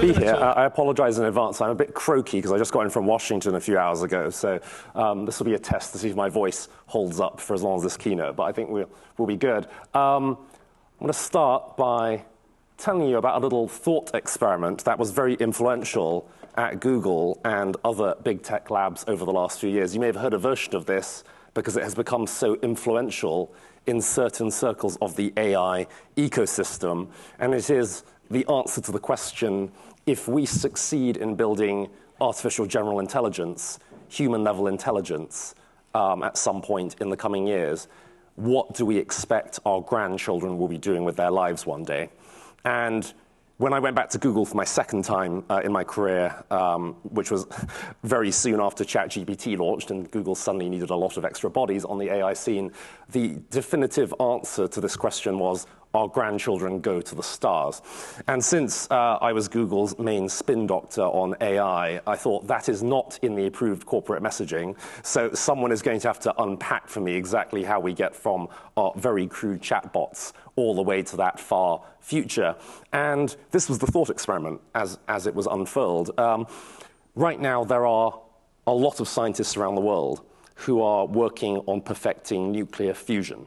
be here. I apologize in advance. I'm a bit croaky because I just got in from Washington a few hours ago. So this will be a test to see if my voice holds up for as long as this keynote. But I think we'll be good. I'm going to start by telling you about a little thought experiment that was very influential at Google and other big tech labs over the last few years. You may have heard a version of this because it has become so influential in certain circles of the AI ecosystem. And it is the answer to the question, if we succeed in building artificial general intelligence, human-level intelligence, at some point in the coming years, what do we expect our grandchildren will be doing with their lives one day? And when I went back to Google for my second time in my career, which was very soon after ChatGPT launched and Google suddenly needed a lot of extra bodies on the AI scene, the definitive answer to this question was, our grandchildren go to the stars. And since I was Google's main spin doctor on AI, I thought that is not in the approved corporate messaging. So someone is going to have to unpack for me exactly how we get from our very crude chatbots all the way to that far future. And this was the thought experiment as it was unfurled. Right now, there are a lot of scientists around the world who are working on perfecting nuclear fusion.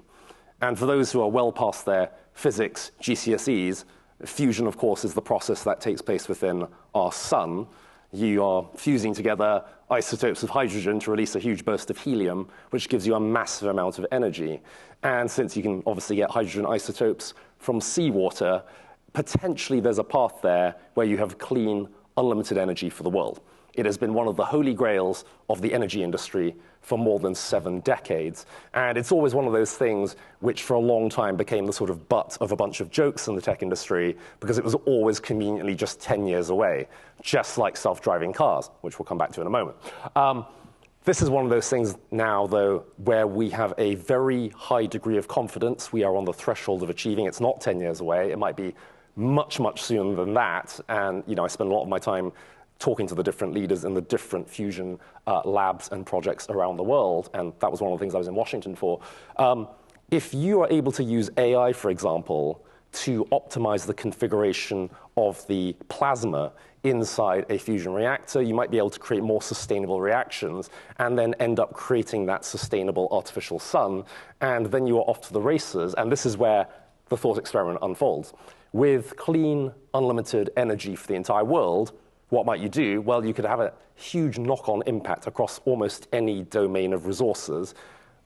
And for those who are well past their physics GCSEs, fusion, of course, is the process that takes place within our sun. You are fusing together isotopes of hydrogen to release a huge burst of helium, which gives you a massive amount of energy. And since you can obviously get hydrogen isotopes from seawater, potentially there's a path there where you have clean, unlimited energy for the world. It has been one of the holy grails of the energy industry for more than 7 decades. And it's always one of those things which for a long time became the sort of butt of a bunch of jokes in the tech industry because it was always conveniently just 10 years away, just like self-driving cars, which we'll come back to in a moment. This is one of those things now, though, where we have a very high degree of confidence. We are on the threshold of achieving. It's not 10 years away. It might be much, much sooner than that. And I spend a lot of my time talking to the different leaders in the different fusion labs and projects around the world. And that was one of the things I was in Washington for. If you are able to use AI, for example, to optimize the configuration of the plasma inside a fusion reactor, you might be able to create more sustainable reactions and then end up creating that sustainable artificial sun. And then you are off to the races. And this is where the thought experiment unfolds. With clean, unlimited energy for the entire world, what might you do? Well, you could have a huge knock-on impact across almost any domain of resources.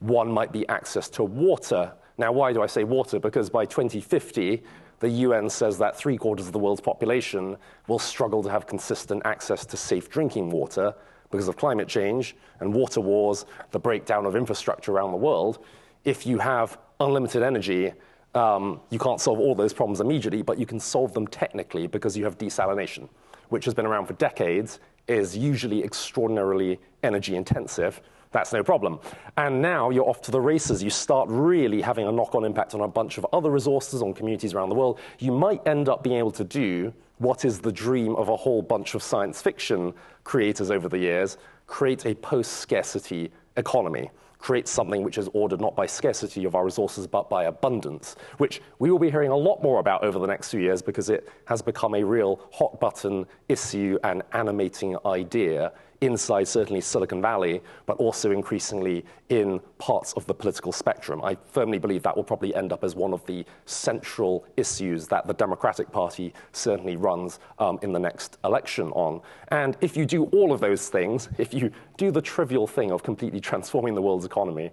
One might be access to water. Now, why do I say water? Because by 2050, the UN says that 3/4 of the world's population will struggle to have consistent access to safe drinking water because of climate change and water wars, the breakdown of infrastructure around the world. If you have unlimited energy, you can't solve all those problems immediately, but you can solve them technically because you have desalination, which has been around for decades, is usually extraordinarily energy intensive. That's no problem. And now you're off to the races. You start really having a knock-on impact on a bunch of other resources, on communities around the world. You might end up being able to do what is the dream of a whole bunch of science fiction creators over the years, create a post-scarcity economy. Create something which is ordered not by scarcity of our resources, but by abundance, which we will be hearing a lot more about over the next few years because it has become a real hot-button issue and animating idea inside certainly Silicon Valley, but also increasingly in parts of the political spectrum. I firmly believe that will probably end up as one of the central issues that the Democratic Party certainly runs in the next election on. And if you do all of those things, if you do the trivial thing of completely transforming the world's economy,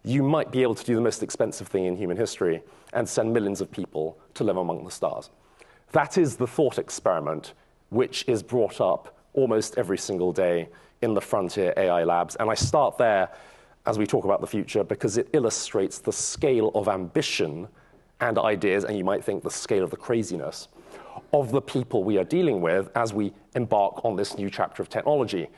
you might be able to do the most expensive thing in human history and send millions of people to live among the stars. That is the thought experiment which is brought up almost every single day in the frontier AI labs. And I start there as we talk about the future because it illustrates the scale of ambition and ideas, and you might think the scale of the craziness of the people we are dealing with as we embark on this new chapter of technology.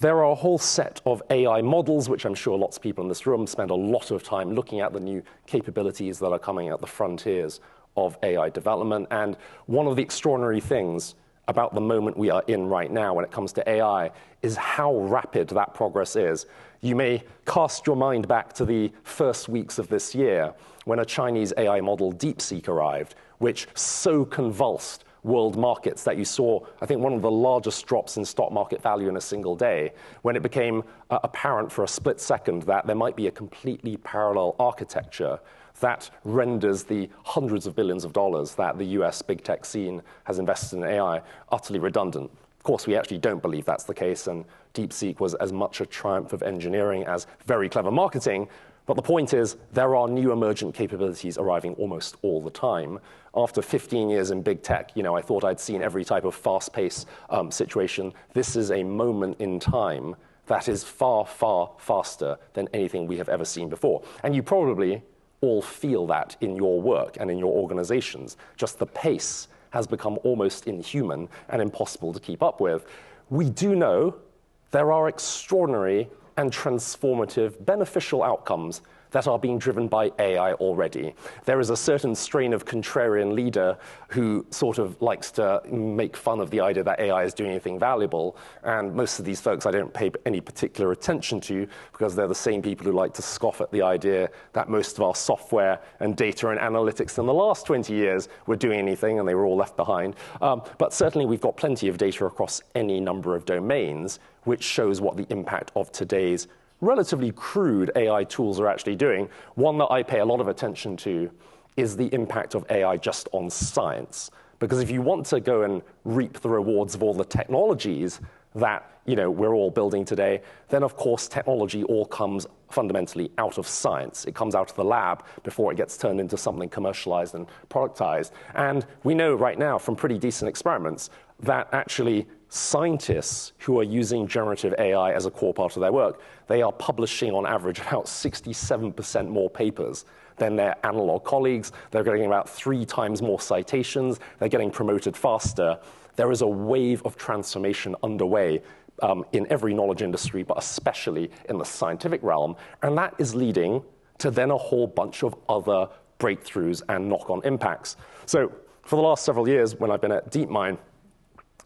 There are a whole set of AI models, which I'm sure lots of people in this room spend a lot of time looking at the new capabilities that are coming at the frontiers of AI development. And one of the extraordinary things about the moment we are in right now when it comes to AI is how rapid that progress is. You may cast your mind back to the first weeks of this year when a Chinese AI model, DeepSeek, arrived, which so convulsed world markets that you saw, I think, one of the largest drops in stock market value in a single day, when it became apparent for a split second that there might be a completely parallel architecture that renders the hundreds of billions of dollars that the US big tech scene has invested in AI utterly redundant. Of course, we actually don't believe that's the case, and DeepSeek was as much a triumph of engineering as very clever marketing. But the point is, there are new emergent capabilities arriving almost all the time. After 15 years in big tech, I thought I'd seen every type of fast-paced situation. This is a moment in time that is far, far faster than anything we have ever seen before. And you probably all feel that in your work and in your organizations. Just the pace has become almost inhuman and impossible to keep up with. We do know there are extraordinary and transformative beneficial outcomes that are being driven by AI already. There is a certain strain of contrarian leader who sort of likes to make fun of the idea that AI is doing anything valuable, and most of these folks I don't pay any particular attention to because they're the same people who like to scoff at the idea that most of our software and data and analytics in the last 20 years were doing anything and they were all left behind. But certainly we've got plenty of data across any number of domains, which shows what the impact of today's relatively crude AI tools are actually doing. One that I pay a lot of attention to is the impact of AI just on science. Because if you want to go and reap the rewards of all the technologies that we're all building today, then of course technology all comes fundamentally out of science. It comes out of the lab before it gets turned into something commercialized and productized. And we know right now from pretty decent experiments that actually scientists who are using generative AI as a core part of their work, they are publishing on average about 67% more papers than their analog colleagues. They're getting about 3 times more citations. They're getting promoted faster. There is a wave of transformation underway in every knowledge industry, but especially in the scientific realm. And that is leading to then a whole bunch of other breakthroughs and knock-on impacts. So for the last several years, when I've been at DeepMind,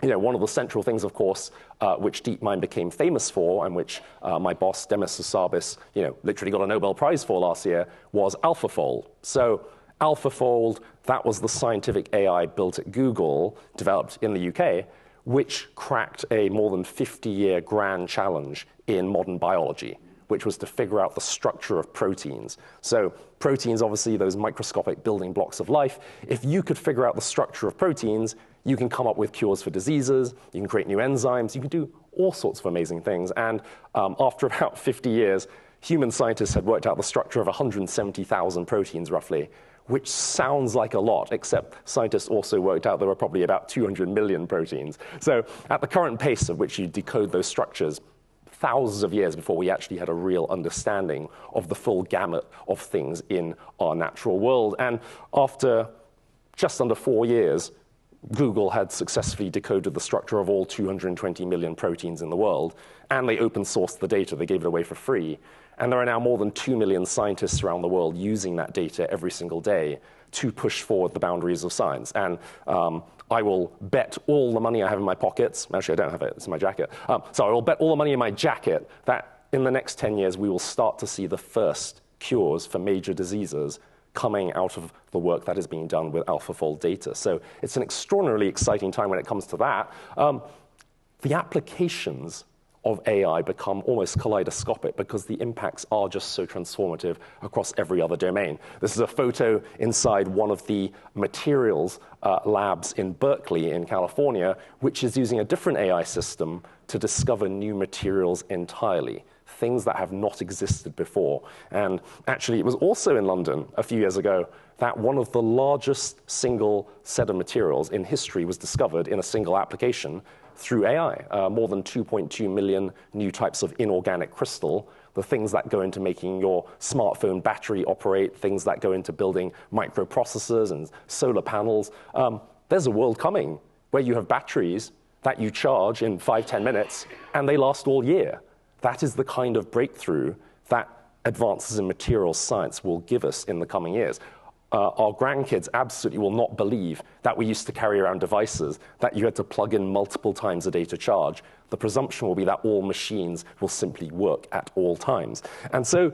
one of the central things, of course, which DeepMind became famous for, and which my boss, Demis Hassabis, literally got a Nobel Prize for last year, was AlphaFold. So AlphaFold, that was the scientific AI built at Google, developed in the UK, which cracked a more than 50-year grand challenge in modern biology, which was to figure out the structure of proteins. So proteins, obviously, those microscopic building blocks of life. If you could figure out the structure of proteins, you can come up with cures for diseases, you can create new enzymes, you can do all sorts of amazing things. And after about 50 years, human scientists had worked out the structure of 170,000 proteins, roughly, which sounds like a lot, except scientists also worked out there were probably about 200 million proteins. So at the current pace at which you decode those structures, thousands of years before we actually had a real understanding of the full gamut of things in our natural world. And after just under 4 years, Google had successfully decoded the structure of all 220 million proteins in the world, and they open sourced the data. They gave it away for free. And there are now more than 2 million scientists around the world using that data every single day to push forward the boundaries of science. And I will bet all the money I have in my pockets, actually I don't have it, it's in my jacket. So I will bet all the money in my jacket that in the next 10 years we will start to see the first cures for major diseases coming out of the work that is being done with AlphaFold data. So it's an extraordinarily exciting time when it comes to that. The applications of AI become almost kaleidoscopic because the impacts are just so transformative across every other domain. This is a photo inside one of the materials labs in Berkeley in California, which is using a different AI system to discover new materials entirely, things that have not existed before. And actually, it was also in London a few years ago that one of the largest single set of materials in history was discovered in a single application through AI. More than 2.2 million new types of inorganic crystal, the things that go into making your smartphone battery operate, things that go into building microprocessors and solar panels. There's a world coming where you have batteries that you charge in 5-10 minutes, and they last all year. That is the kind of breakthrough that advances in materials science will give us in the coming years. Our grandkids absolutely will not believe that we used to carry around devices that you had to plug in multiple times a day to charge. The presumption will be that all machines will simply work at all times. And so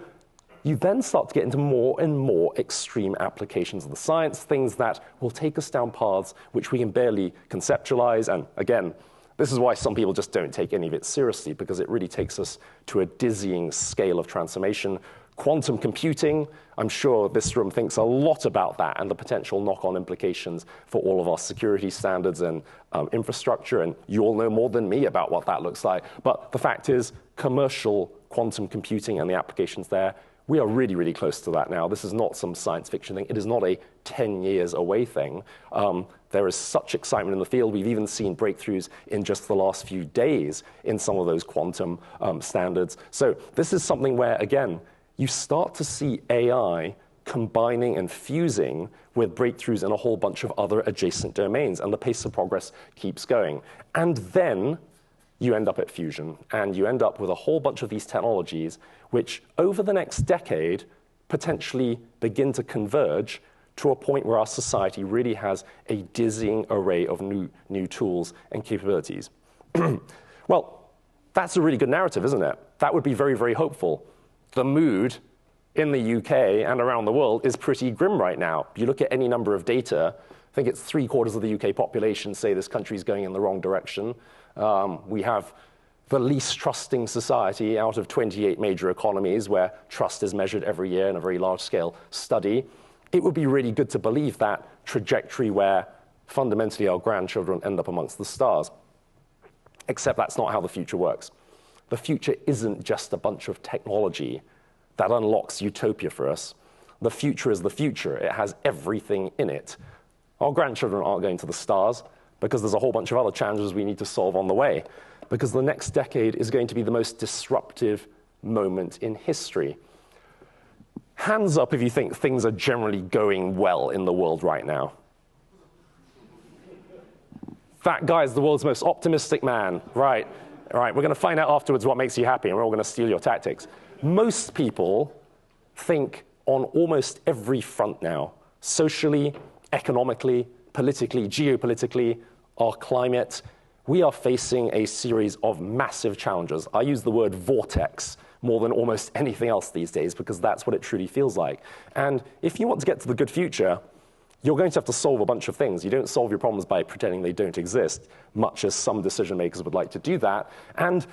you then start to get into more and more extreme applications of the science, things that will take us down paths which we can barely conceptualize. And again, this is why some people just don't take any of it seriously, because it really takes us to a dizzying scale of transformation. Quantum computing, I'm sure this room thinks a lot about that and the potential knock-on implications for all of our security standards and infrastructure, and you all know more than me about what that looks like. But the fact is, commercial quantum computing and the applications there, we are really, really close to that now. This is not some science fiction thing. It is not a 10 years away thing. There is such excitement in the field. We've even seen breakthroughs in just the last few days in some of those quantum standards. So this is something where, again, you start to see AI combining and fusing with breakthroughs in a whole bunch of other adjacent domains, and the pace of progress keeps going. And then you end up at fusion, and you end up with a whole bunch of these technologies which, over the next decade, potentially begin to converge to a point where our society really has a dizzying array of new tools and capabilities. Well, that's a really good narrative, isn't it? That would be very, very hopeful. The mood in the UK and around the world is pretty grim right now. You look at any number of data, I think it's 3/4 of the UK population say this country is going in the wrong direction. We have the least trusting society out of 28 major economies, where trust is measured every year in a very large-scale study. It would be really good to believe that trajectory where fundamentally our grandchildren end up amongst the stars. Except that's not how the future works. The future isn't just a bunch of technology that unlocks utopia for us. The future is the future. It has everything in it. Our grandchildren aren't going to the stars because there's a whole bunch of other challenges we need to solve on the way. Because the next decade is going to be the most disruptive moment in history. Hands up if you think things are generally going well in the world right now. That guy is the world's most optimistic man. Right, all right, we're going to find out afterwards what makes you happy, and we're all going to steal your tactics. Most people think on almost every front now, socially, economically, politically, geopolitically, our climate. We are facing a series of massive challenges. I use the word vortex more than almost anything else these days because that's what it truly feels like. And if you want to get to the good future, you're going to have to solve a bunch of things. You don't solve your problems by pretending they don't exist, much as some decision makers would like to do that. And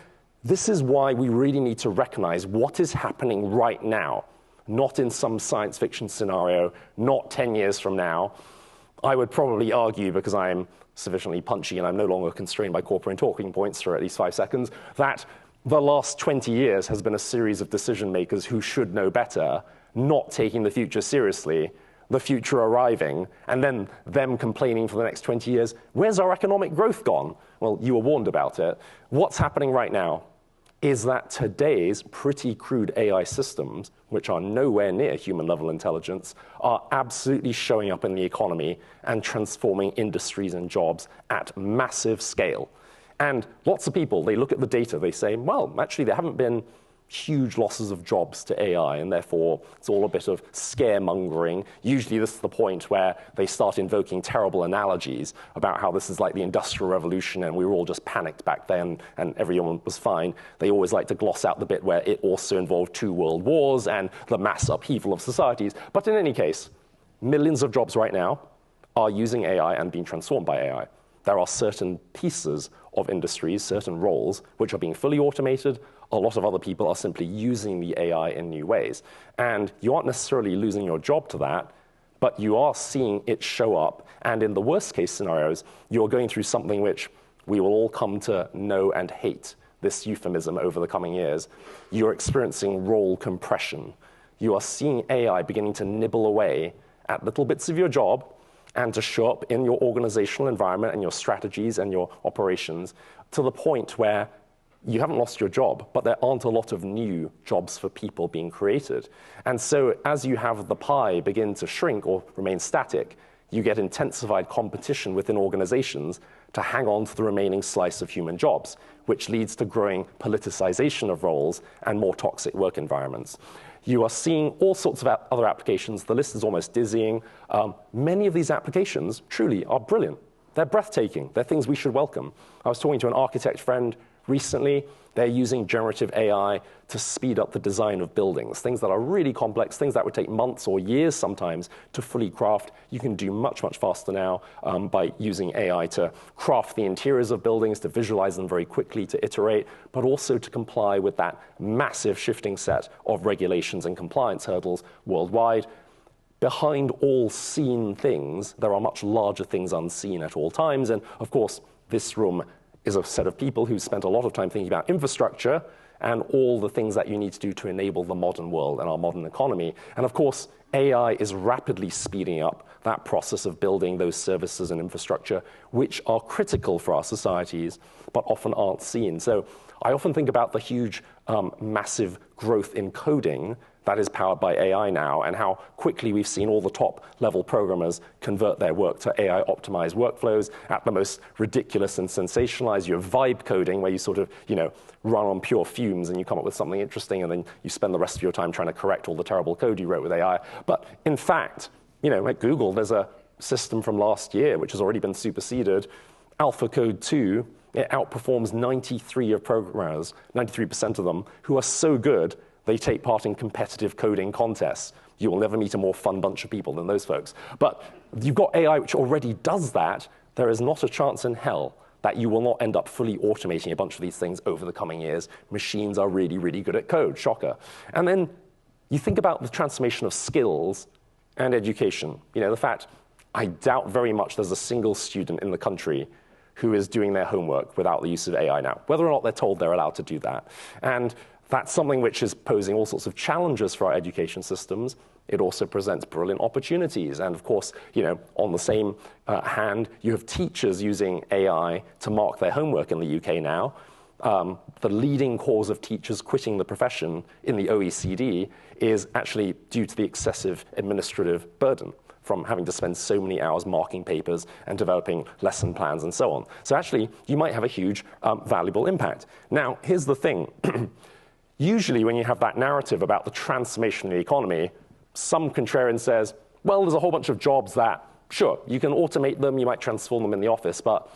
this is why we really need to recognize what is happening right now, not in some science fiction scenario, not 10 years from now. I would probably argue, because I'm sufficiently punchy and I'm no longer constrained by corporate talking points for at least 5 seconds, that the last 20 years has been a series of decision makers who should know better, not taking the future seriously, the future arriving, and then them complaining for the next 20 years, where's our economic growth gone? Well, you were warned about it. What's happening right now is that today's pretty crude AI systems, which are nowhere near human-level intelligence, are absolutely showing up in the economy and transforming industries and jobs at massive scale. And lots of people, they look at the data, they say, well, actually, there haven't been huge losses of jobs to AI, and therefore it's all a bit of scaremongering. Usually this is the point where they start invoking terrible analogies about how this is like the Industrial Revolution and we were all just panicked back then and everyone was fine. They always like to gloss out the bit where it also involved 2 world wars and the mass upheaval of societies. But in any case, millions of jobs right now are using AI and being transformed by AI. There are certain pieces of industries, certain roles, which are being fully automated. A lot of other people are simply using the AI in new ways. And you aren't necessarily losing your job to that, but you are seeing it show up. And in the worst case scenarios, you're going through something which we will all come to know and hate, this euphemism, over the coming years. You're experiencing role compression. You are seeing AI beginning to nibble away at little bits of your job and to show up in your organizational environment and your strategies and your operations to the point where you haven't lost your job, but there aren't a lot of new jobs for people being created. And so as you have the pie begin to shrink or remain static, you get intensified competition within organizations to hang on to the remaining slice of human jobs, which leads to growing politicization of roles and more toxic work environments. You are seeing all sorts of other applications. The list is almost dizzying. Many of these applications truly are brilliant. They're breathtaking. They're things we should welcome. I was talking to an architect friend recently They're using generative AI to speed up the design of buildings, things that are really complex, things that would take months or years sometimes to fully craft. You can do much, much faster now by using AI to craft the interiors of buildings, to visualize them very quickly, to iterate, but also to comply with that massive shifting set of regulations and compliance hurdles worldwide. Behind all seen things, there are much larger things unseen at all times. And of course, this room is a set of people who spent a lot of time thinking about infrastructure and all the things that you need to do to enable the modern world and our modern economy. And of course, AI is rapidly speeding up that process of building those services and infrastructure, which are critical for our societies, but often aren't seen. So I often think about the huge, massive growth in coding that is powered by AI now, and how quickly we've seen all the top-level programmers convert their work to AI-optimized workflows at the most ridiculous and sensationalized. You have vibe coding, where you sort of, run on pure fumes and you come up with something interesting, and then you spend the rest of your time trying to correct all the terrible code you wrote with AI. But in fact, at Google, there's a system from last year which has already been superseded. AlphaCode 2, it outperforms 93 of programmers, 93% of them, who are so good they take part in competitive coding contests. You will never meet a more fun bunch of people than those folks. But you've got AI which already does that. There is not a chance in hell that you will not end up fully automating a bunch of these things over the coming years. Machines are really, really good at code, shocker. And then you think about the transformation of skills and education. The fact, I doubt very much there's a single student in the country who is doing their homework without the use of AI now, whether or not they're told they're allowed to do that. And that's something which is posing all sorts of challenges for our education systems. It also presents brilliant opportunities. And of course, on the same hand, you have teachers using AI to mark their homework in the UK now. The leading cause of teachers quitting the profession in the OECD is actually due to the excessive administrative burden from having to spend so many hours marking papers and developing lesson plans and so on. So actually, you might have a huge, valuable impact. Now, here's the thing. Usually when you have that narrative about the transformation of the economy, some contrarian says, well, there's a whole bunch of jobs that, sure, you can automate them, you might transform them in the office, but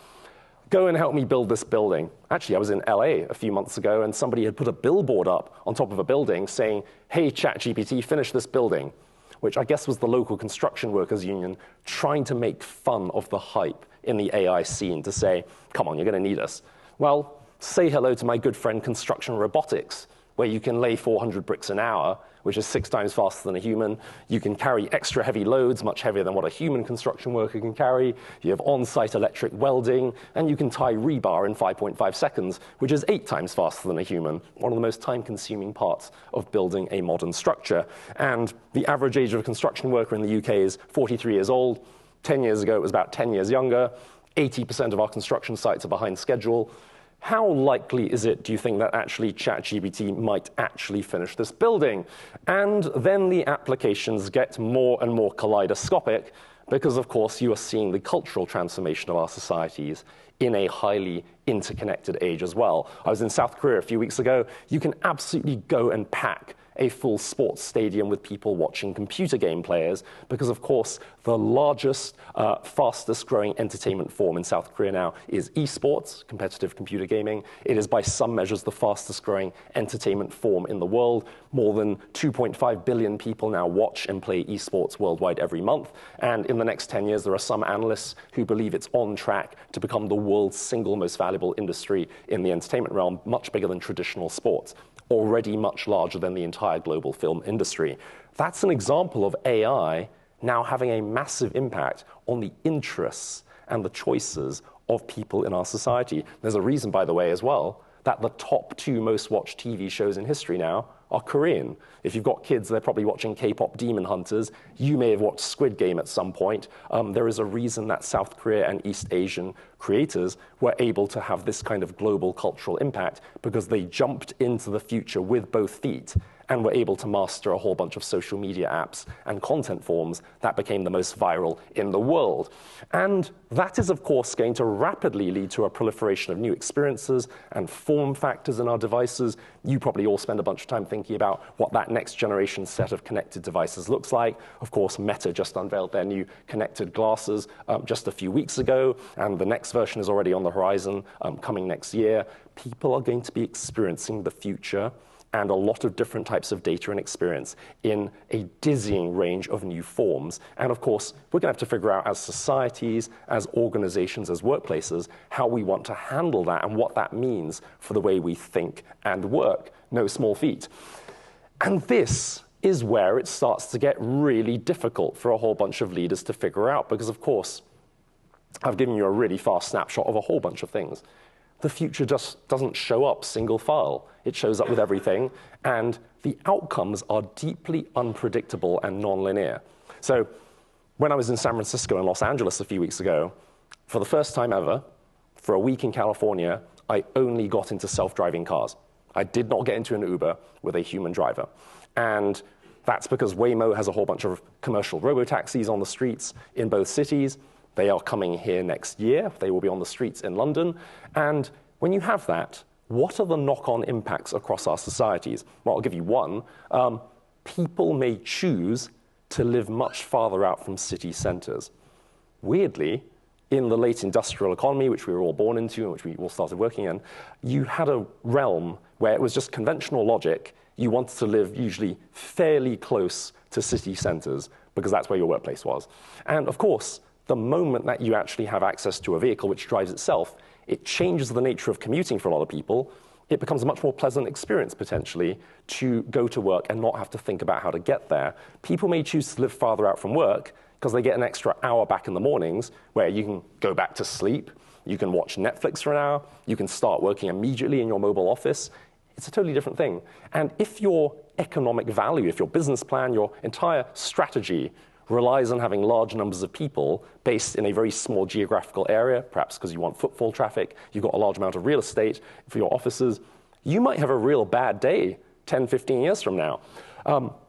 go and help me build this building. Actually, I was in LA a few months ago, and somebody had put a billboard up on top of a building saying, hey, ChatGPT, finish this building, which I guess was the local construction workers union trying to make fun of the hype in the AI scene to say, come on, you're going to need us. Well, say hello to my good friend construction robotics, where you can lay 400 bricks an hour, which is 6 times faster than a human. You can carry extra heavy loads, much heavier than what a human construction worker can carry. You have on-site electric welding, and you can tie rebar in 5.5 seconds, which is 8 times faster than a human, one of the most time-consuming parts of building a modern structure. And the average age of a construction worker in the UK is 43 years old. 10 years ago, it was about 10 years younger. 80% of our construction sites are behind schedule. How likely is it, do you think, that actually ChatGPT might actually finish this building? And then the applications get more and more kaleidoscopic because, of course, you are seeing the cultural transformation of our societies in a highly interconnected age as well. I was in South Korea a few weeks ago. You can absolutely go and pack a full sports stadium with people watching computer game players because, of course, the largest, fastest growing entertainment form in South Korea now is esports, competitive computer gaming. It is by some measures the fastest growing entertainment form in the world. More than 2.5 billion people now watch and play esports worldwide every month. And in the next 10 years, there are some analysts who believe it's on track to become the world's single most valuable industry in the entertainment realm, much bigger than traditional sports, already much larger than the entire global film industry. That's an example of AI now having a massive impact on the interests and the choices of people in our society. There's a reason, by the way, as well, that the top 2 most watched TV shows in history now are Korean. If you've got kids, they're probably watching K-pop Demon Hunters. You may have watched Squid Game at some point. There is a reason that South Korea and East Asian creators were able to have this kind of global cultural impact because they jumped into the future with both feet and were able to master a whole bunch of social media apps and content forms that became the most viral in the world. And that is, of course, going to rapidly lead to a proliferation of new experiences and form factors in our devices. You probably all spend a bunch of time thinking about what that next generation set of connected devices looks like. Of course, Meta just unveiled their new connected glasses just a few weeks ago, and the next version is already on the horizon, coming next year. People are going to be experiencing the future and a lot of different types of data and experience in a dizzying range of new forms. And of course, we're going to have to figure out as societies, as organizations, as workplaces, how we want to handle that and what that means for the way we think and work. No small feat. And this is where it starts to get really difficult for a whole bunch of leaders to figure out, because of course, I've given you a really fast snapshot of a whole bunch of things. The future just doesn't show up single file. It shows up with everything, and the outcomes are deeply unpredictable and nonlinear. So when I was in San Francisco and Los Angeles a few weeks ago, for the first time ever, for a week in California, I only got into self-driving cars. I did not get into an Uber with a human driver. And that's because Waymo has a whole bunch of commercial robo-taxis on the streets in both cities. They are coming here next year. They will be on the streets in London. And when you have that, what are the knock-on impacts across our societies? Well, I'll give you one. People may choose to live much farther out from city centers. Weirdly, in the late industrial economy, which we were all born into and which we all started working in, you had a realm where it was just conventional logic. You wanted to live usually fairly close to city centers because that's where your workplace was. And of course, the moment that you actually have access to a vehicle which drives itself, it changes the nature of commuting for a lot of people. It becomes a much more pleasant experience, potentially, to go to work and not have to think about how to get there. People may choose to live farther out from work because they get an extra hour back in the mornings where you can go back to sleep, you can watch Netflix for an hour, you can start working immediately in your mobile office. It's a totally different thing. And if your economic value, if your business plan, your entire strategy relies on having large numbers of people based in a very small geographical area, perhaps because you want footfall traffic, you've got a large amount of real estate for your offices, you might have a real bad day 10, 15 years from now.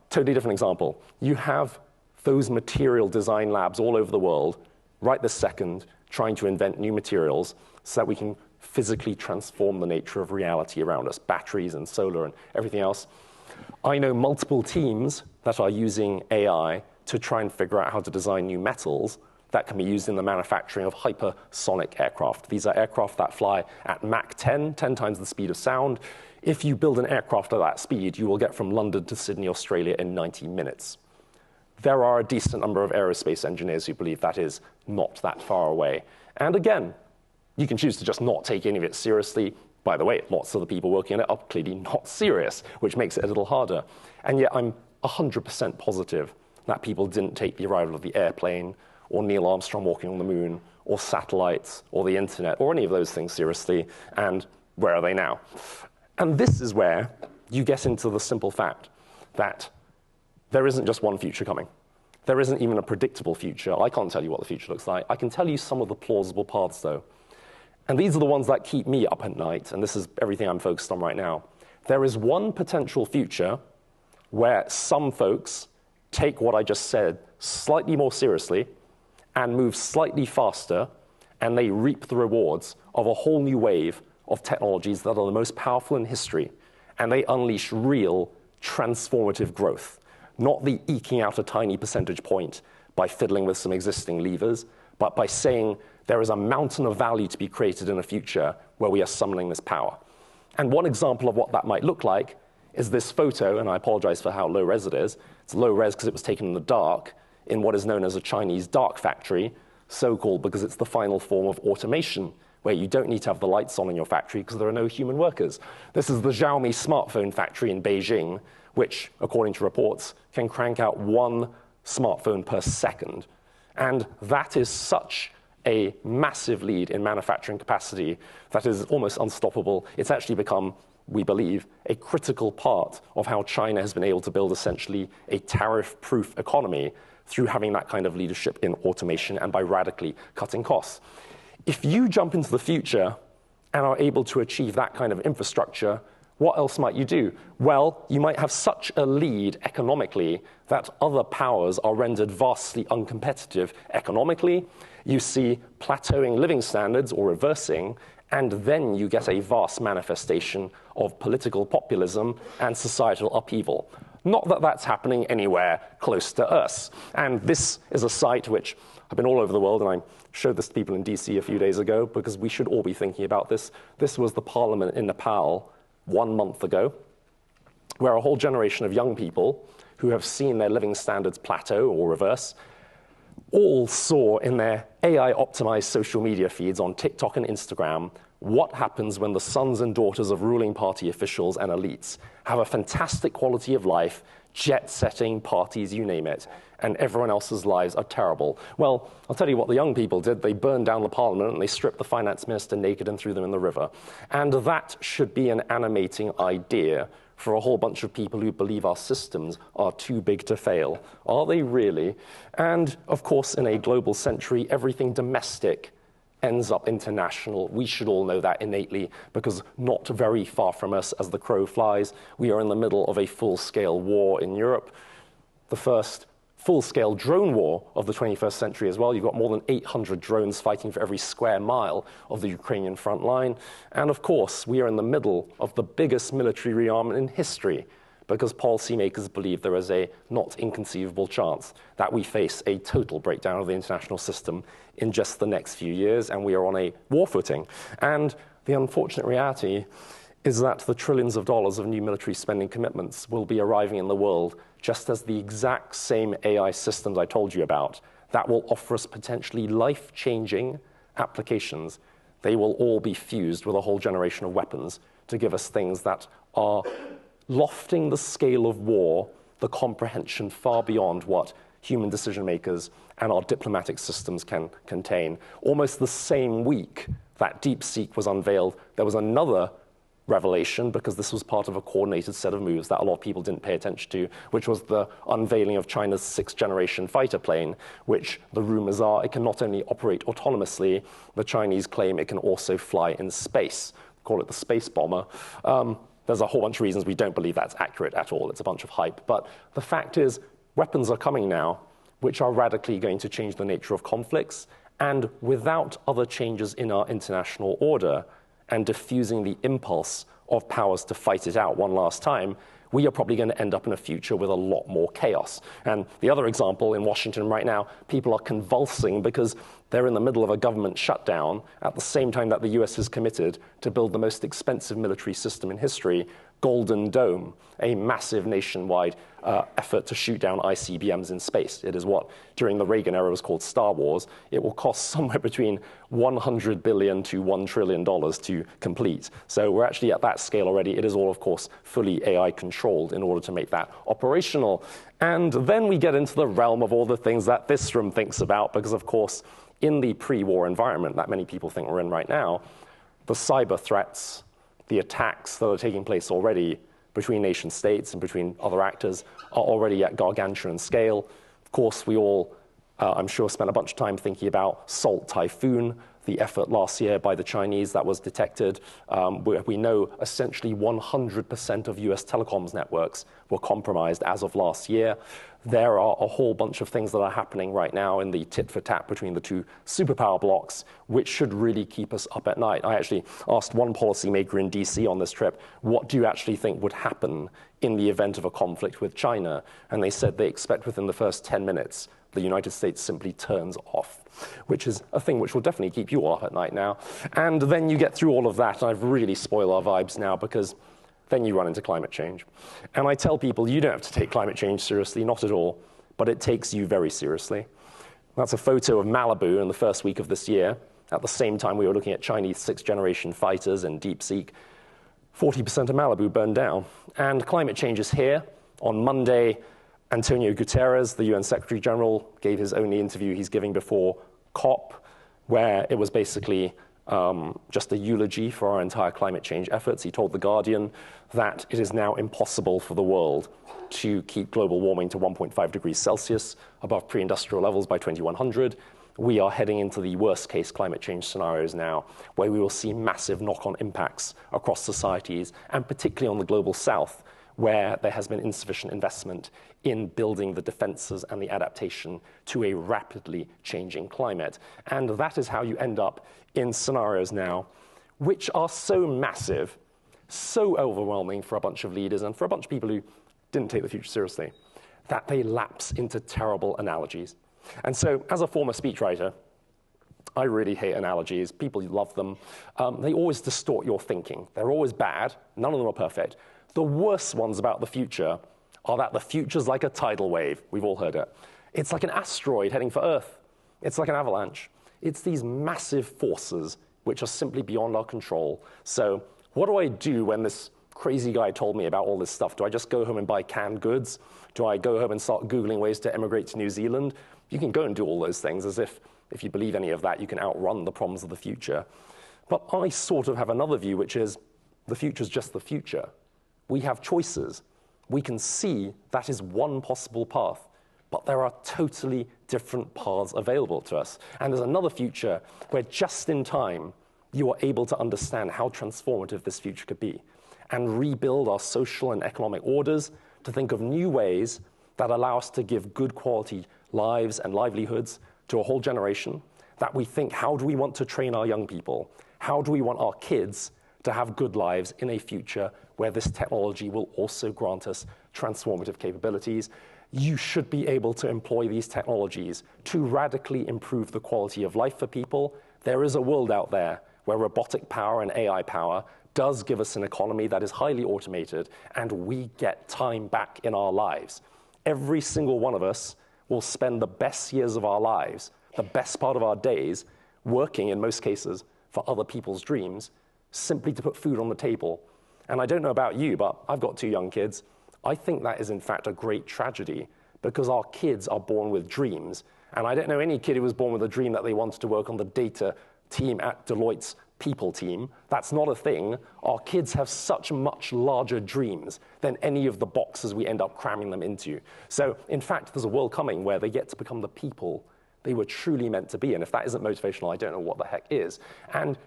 Totally different example. You have those material design labs all over the world, right this second, trying to invent new materials so that we can physically transform the nature of reality around us, batteries and solar and everything else. I know multiple teams that are using AI to try and figure out how to design new metals that can be used in the manufacturing of hypersonic aircraft. These are aircraft that fly at Mach 10, 10 times the speed of sound. If you build an aircraft at that speed, you will get from London to Sydney, Australia in 90 minutes. There are a decent number of aerospace engineers who believe that is not that far away. And again, you can choose to just not take any of it seriously. By the way, lots of the people working on it are clearly not serious, which makes it a little harder. And yet I'm 100% positive that people didn't take the arrival of the airplane, or Neil Armstrong walking on the moon, or satellites, or the internet, or any of those things seriously, and where are they now? And this is where you get into the simple fact that there isn't just one future coming. There isn't even a predictable future. I can't tell you what the future looks like. I can tell you some of the plausible paths, though. And these are the ones that keep me up at night, and this is everything I'm focused on right now. There is one potential future where some folks take what I just said slightly more seriously and move slightly faster, and they reap the rewards of a whole new wave of technologies that are the most powerful in history, and they unleash real transformative growth, not the eking out a tiny percentage point by fiddling with some existing levers, but by saying there is a mountain of value to be created in a future where we are summoning this power. And one example of what that might look like is this photo, and I apologize for how low res it is. It's low res because it was taken in the dark in what is known as a Chinese dark factory, so-called because it's the final form of automation, where you don't need to have the lights on in your factory because there are no human workers. This is the Xiaomi smartphone factory in Beijing, which, according to reports, can crank out 1 smartphone per second. And that is such a massive lead in manufacturing capacity that is almost unstoppable. It's actually become, we believe, a critical part of how China has been able to build essentially a tariff-proof economy through having that kind of leadership in automation and by radically cutting costs. If you jump into the future and are able to achieve that kind of infrastructure, what else might you do? Well, you might have such a lead economically that other powers are rendered vastly uncompetitive economically. You see plateauing living standards or reversing, and then you get a vast manifestation of political populism and societal upheaval. Not that that's happening anywhere close to us. And this is a site which I've been all over the world, and I showed this to people in DC a few days ago because we should all be thinking about this. This was the parliament in Nepal 1 month ago, where a whole generation of young people who have seen their living standards plateau or reverse all saw in their AI-optimized social media feeds on TikTok and Instagram what happens when the sons and daughters of ruling party officials and elites have a fantastic quality of life, jet-setting parties, you name it, and everyone else's lives are terrible. Well, I'll tell you what the young people did. They burned down the parliament and they stripped the finance minister naked and threw them in the river. And that should be an animating idea for a whole bunch of people who believe our systems are too big to fail. Are they really? And of course, in a global century, everything domestic ends up international. We should all know that innately, because not very far from us as the crow flies, we are in the middle of a full-scale war in Europe. The first full-scale drone war of the 21st century as well. You've got more than 800 drones fighting for every square mile of the Ukrainian front line. And of course, we are in the middle of the biggest military rearmament in history, because policymakers believe there is a not inconceivable chance that we face a total breakdown of the international system in just the next few years, and we are on a war footing. And the unfortunate reality is that the trillions of dollars of new military spending commitments will be arriving in the world just as the exact same AI systems I told you about that will offer us potentially life-changing applications. They will all be fused with a whole generation of weapons to give us things that are lofting the scale of war, the comprehension far beyond what human decision makers and our diplomatic systems can contain. Almost the same week that DeepSeek was unveiled, there was another revelation, because this was part of a coordinated set of moves that a lot of people didn't pay attention to, which was the unveiling of China's 6th-generation fighter plane, which the rumors are it can not only operate autonomously, the Chinese claim it can also fly in space. Call it the space bomber. There's a whole bunch of reasons we don't believe that's accurate at all. It's a bunch of hype. But the fact is, weapons are coming now, which are radically going to change the nature of conflicts. And without other changes in our international order and diffusing the impulse of powers to fight it out one last time, we are probably going to end up in a future with a lot more chaos. And the other example, in Washington right now, people are convulsing because they're in the middle of a government shutdown at the same time that the US is committed to build the most expensive military system in history, Golden Dome, a massive nationwide effort to shoot down ICBMs in space. It is what, during the Reagan era, was called Star Wars. It will cost somewhere between $100 billion to $1 trillion to complete. So we're actually at that scale already. It is all, of course, fully AI controlled in order to make that operational. And then we get into the realm of all the things that this room thinks about, because, of course, in the pre-war environment that many people think we're in right now, the cyber threats, the attacks that are taking place already between nation states and between other actors are already at gargantuan scale. Of course, we all, I'm sure, spent a bunch of time thinking about Salt Typhoon, the effort last year by the Chinese that was detected. We know essentially 100% of US telecoms networks were compromised as of last year. There are a whole bunch of things that are happening right now in the tit-for-tat between the two superpower blocks, which should really keep us up at night. I actually asked one policymaker in DC on this trip, what do you actually think would happen in the event of a conflict with China? And they said they expect within the first 10 minutes, the United States simply turns off, which is a thing which will definitely keep you all up at night now. And then you get through all of that, and I've really spoiled our vibes now, because then you run into climate change. And I tell people, you don't have to take climate change seriously, not at all, but it takes you very seriously. That's a photo of Malibu in the first week of this year. At the same time, we were looking at Chinese 6th-generation fighters and DeepSeek. 40% of Malibu burned down. And climate change is here. On Monday, Antonio Guterres, the UN Secretary General, gave his only interview he's giving before COP, where it was basically just a eulogy for our entire climate change efforts. He told The Guardian that it is now impossible for the world to keep global warming to 1.5 degrees Celsius above pre-industrial levels by 2100. we are heading into the worst case climate change scenarios now, where we will see massive knock-on impacts across societies, and particularly on the global south, where there has been insufficient investment in building the defenses and the adaptation to a rapidly changing climate. And that is how you end up in scenarios now which are so massive, so overwhelming for a bunch of leaders and for a bunch of people who didn't take the future seriously, that they lapse into terrible analogies. And so, as a former speechwriter, I really hate analogies. People love them. They always distort your thinking. They're always bad. None of them are perfect. The worst ones about the future are that the future's like a tidal wave. We've all heard it. It's like an asteroid heading for Earth. It's like an avalanche. It's these massive forces which are simply beyond our control. So what do I do when this crazy guy told me about all this stuff? Do I just go home and buy canned goods? Do I go home and start Googling ways to emigrate to New Zealand? You can go and do all those things as if you believe any of that, you can outrun the problems of the future. But I sort of have another view, which is the future's just the future. We have choices. We can see that is one possible path, but there are totally different paths available to us. And there's another future where just in time, you are able to understand how transformative this future could be and rebuild our social and economic orders to think of new ways that allow us to give good quality lives and livelihoods to a whole generation, that we think, how do we want to train our young people? How do we want our kids to have good lives in a future where this technology will also grant us transformative capabilities? You should be able to employ these technologies to radically improve the quality of life for people. There is a world out there where robotic power and AI power does give us an economy that is highly automated, and we get time back in our lives. Every single one of us will spend the best years of our lives, the best part of our days, working in most cases for other people's dreams, simply to put food on the table. And I don't know about you, but I've got 2 young kids. I think that is in fact a great tragedy because our kids are born with dreams. And I don't know any kid who was born with a dream that they wanted to work on the data team at Deloitte's people team. That's not a thing. Our kids have such much larger dreams than any of the boxes we end up cramming them into. So in fact, there's a world coming where they get to become the people they were truly meant to be. And if that isn't motivational, I don't know what the heck is. And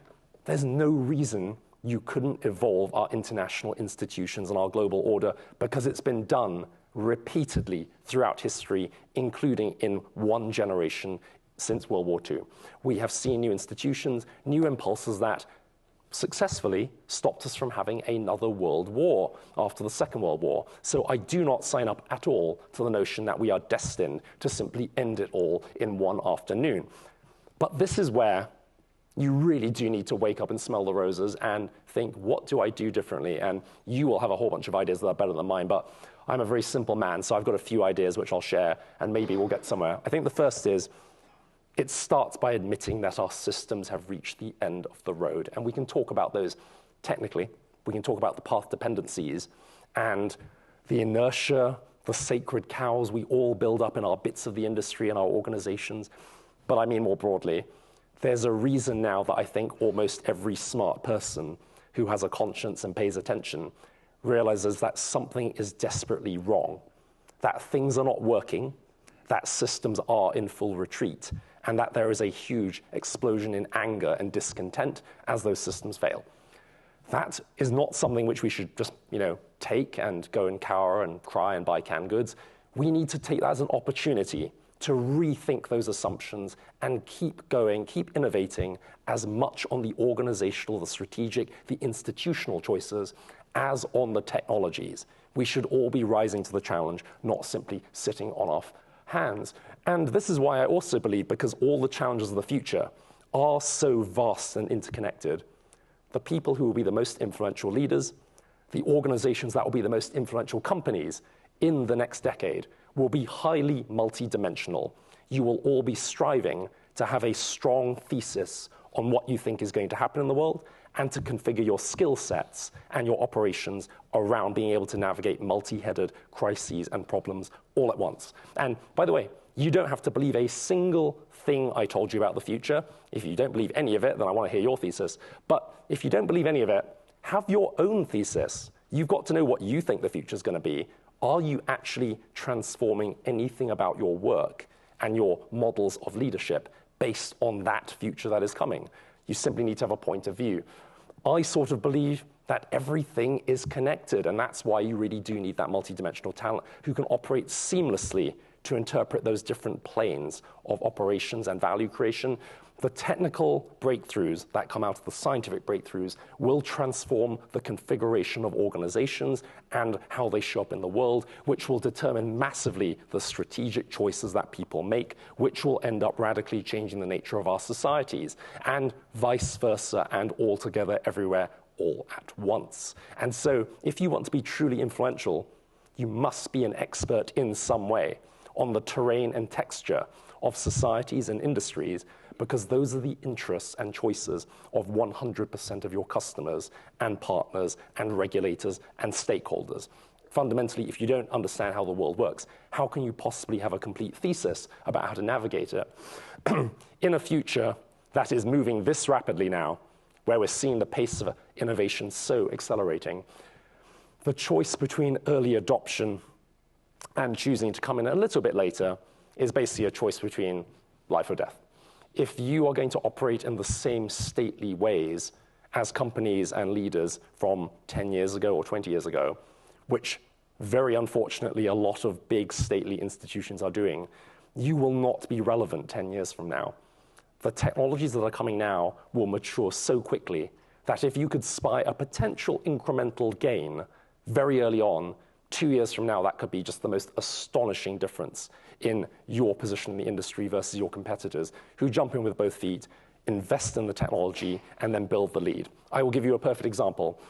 there's no reason you couldn't evolve our international institutions and our global order because it's been done repeatedly throughout history, including in one generation since World War II. We have seen new institutions, new impulses that successfully stopped us from having another world war after the Second World War. So I do not sign up at all to the notion that we are destined to simply end it all in one afternoon. But this is where you really do need to wake up and smell the roses and think, what do I do differently? And you will have a whole bunch of ideas that are better than mine, but I'm a very simple man, so I've got a few ideas which I'll share, and maybe we'll get somewhere. I think the first is, it starts by admitting that our systems have reached the end of the road. And we can talk about those technically. We can talk about the path dependencies and the inertia, the sacred cows we all build up in our bits of the industry and our organizations. But I mean more broadly, there's a reason now that I think almost every smart person who has a conscience and pays attention realizes that something is desperately wrong, that things are not working, that systems are in full retreat, and that there is a huge explosion in anger and discontent as those systems fail. That is not something which we should just, take and go and cower and cry and buy canned goods. We need to take that as an opportunity to rethink those assumptions and keep going, keep innovating as much on the organizational, the strategic, the institutional choices as on the technologies. We should all be rising to the challenge, not simply sitting on our hands. And this is why I also believe, because all the challenges of the future are so vast and interconnected, the people who will be the most influential leaders, the organizations that will be the most influential companies in the next decade will be highly multidimensional. You will all be striving to have a strong thesis on what you think is going to happen in the world and to configure your skill sets and your operations around being able to navigate multi-headed crises and problems all at once. And by the way, you don't have to believe a single thing I told you about the future. If you don't believe any of it, then I want to hear your thesis. But if you don't believe any of it, have your own thesis. You've got to know what you think the future is going to be. Are you actually transforming anything about your work and your models of leadership based on that future that is coming. You simply need to have a point of view. I sort of believe that everything is connected, and that's why you really do need that multidimensional talent who can operate seamlessly to interpret those different planes of operations and value creation. The technical breakthroughs that come out of the scientific breakthroughs will transform the configuration of organizations and how they show up in the world, which will determine massively the strategic choices that people make, which will end up radically changing the nature of our societies, and vice versa, and all together, everywhere, all at once. And so, if you want to be truly influential, you must be an expert in some way on the terrain and texture of societies and industries, because those are the interests and choices of 100% of your customers and partners and regulators and stakeholders. Fundamentally, if you don't understand how the world works, how can you possibly have a complete thesis about how to navigate it? In a future that is moving this rapidly now, where we're seeing the pace of innovation so accelerating, the choice between early adoption and choosing to come in a little bit later is basically a choice between life or death. If you are going to operate in the same stately ways as companies and leaders from 10 years ago or 20 years ago, which very unfortunately a lot of big stately institutions are doing, you will not be relevant 10 years from now. The technologies that are coming now will mature so quickly that if you could spy a potential incremental gain very early on, 2 years from now, that could be just the most astonishing difference in your position in the industry versus your competitors who jump in with both feet, invest in the technology, and then build the lead. I will give you a perfect example.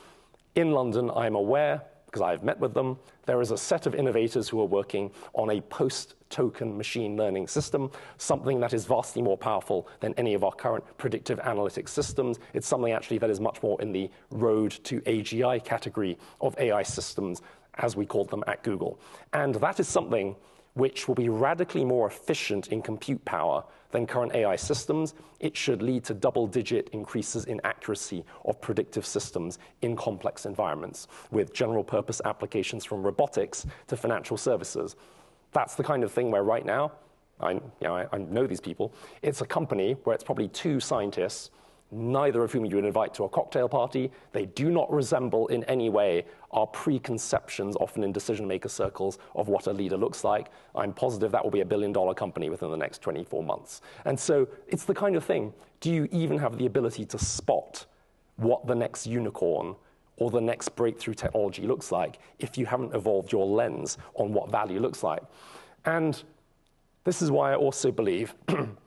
In London, I'm aware, because I've met with them, there is a set of innovators who are working on a post-token machine learning system, something that is vastly more powerful than any of our current predictive analytics systems. It's something actually that is much more in the road to AGI category of AI systems, as we called them at Google. And that is something which will be radically more efficient in compute power than current AI systems. It should lead to double-digit increases in accuracy of predictive systems in complex environments, with general-purpose applications from robotics to financial services. That's the kind of thing where right now, I know these people, it's a company where it's probably 2 scientists, neither of whom you would invite to a cocktail party. They do not resemble in any way our preconceptions, often in decision-maker circles, of what a leader looks like. I'm positive that will be a billion-dollar company within the next 24 months. And so it's the kind of thing, do you even have the ability to spot what the next unicorn or the next breakthrough technology looks like if you haven't evolved your lens on what value looks like? And this is why I also believe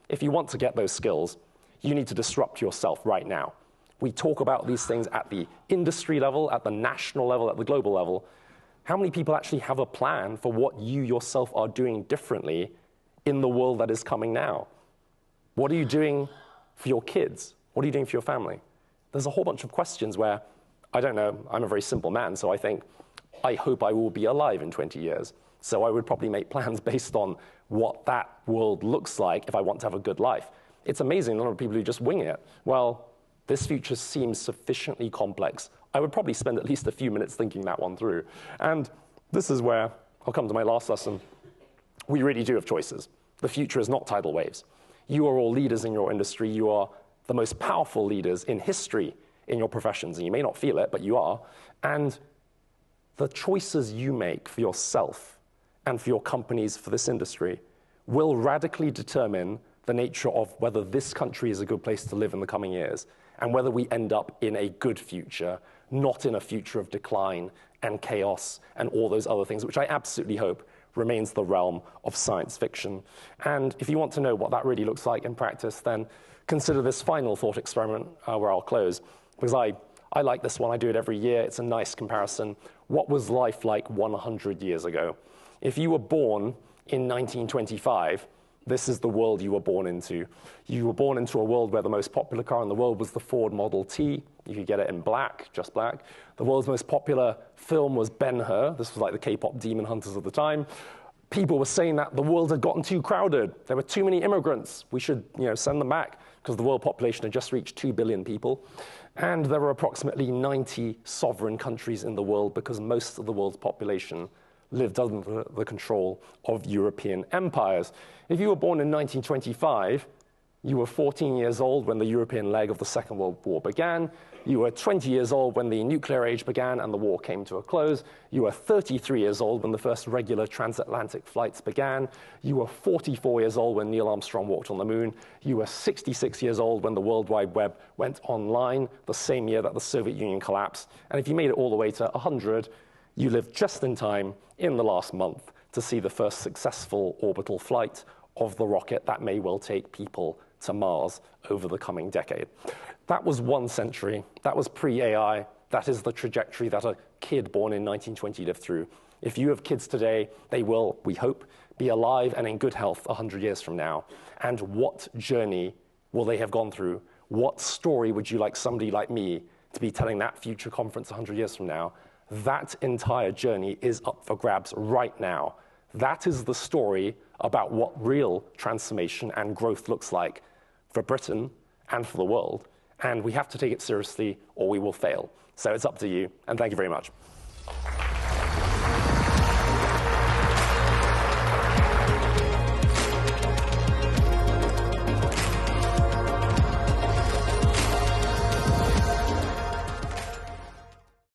if you want to get those skills, you need to disrupt yourself right now. We talk about these things at the industry level, at the national level, at the global level. How many people actually have a plan for what you yourself are doing differently in the world that is coming now? What are you doing for your kids? What are you doing for your family? There's a whole bunch of questions where, I don't know, I'm a very simple man, so I think, I hope I will be alive in 20 years. So I would probably make plans based on what that world looks like if I want to have a good life. It's amazing, a lot of people who just wing it. Well, this future seems sufficiently complex. I would probably spend at least a few minutes thinking that one through. And this is where I'll come to my last lesson. We really do have choices. The future is not tidal waves. You are all leaders in your industry. You are the most powerful leaders in history in your professions. And you may not feel it, but you are. And the choices you make for yourself and for your companies for this industry will radically determine the nature of whether this country is a good place to live in the coming years, and whether we end up in a good future, not in a future of decline and chaos and all those other things, which I absolutely hope remains the realm of science fiction. And if you want to know what that really looks like in practice, then consider this final thought experiment where I'll close, because I like this one. I do it every year. It's a nice comparison. What was life like 100 years ago? If you were born in 1925, this is the world you were born into. You were born into a world where the most popular car in the world was the Ford Model T. You could get it in black, just black. The world's most popular film was Ben-Hur. This was like the K-pop demon hunters of the time. People were saying that the world had gotten too crowded. There were too many immigrants. We should send them back, because the world population had just reached 2 billion people. And there were approximately 90 sovereign countries in the world, because most of the world's population lived under the control of European empires. If you were born in 1925, You were 14 years old when the European leg of the Second World War began. You were 20 years old when the nuclear age began and the war came to a close. You were 33 years old when the first regular transatlantic flights began. You were 44 years old when Neil Armstrong walked on the moon. You were 66 years old when the World Wide Web went online, the same year that the Soviet Union collapsed. And if you made it all the way to 100, you lived just in time in the last month to see the first successful orbital flight of the rocket that may well take people to Mars over the coming decade. That was 1 century. That was pre-AI. That is the trajectory that a kid born in 1920 lived through. If you have kids today, they will, we hope, be alive and in good health 100 years from now. And what journey will they have gone through? What story would you like somebody like me to be telling that future conference 100 years from now? That entire journey is up for grabs right now. That is the story about what real transformation and growth looks like for Britain and for the world. And we have to take it seriously or we will fail. So it's up to you, and thank you very much.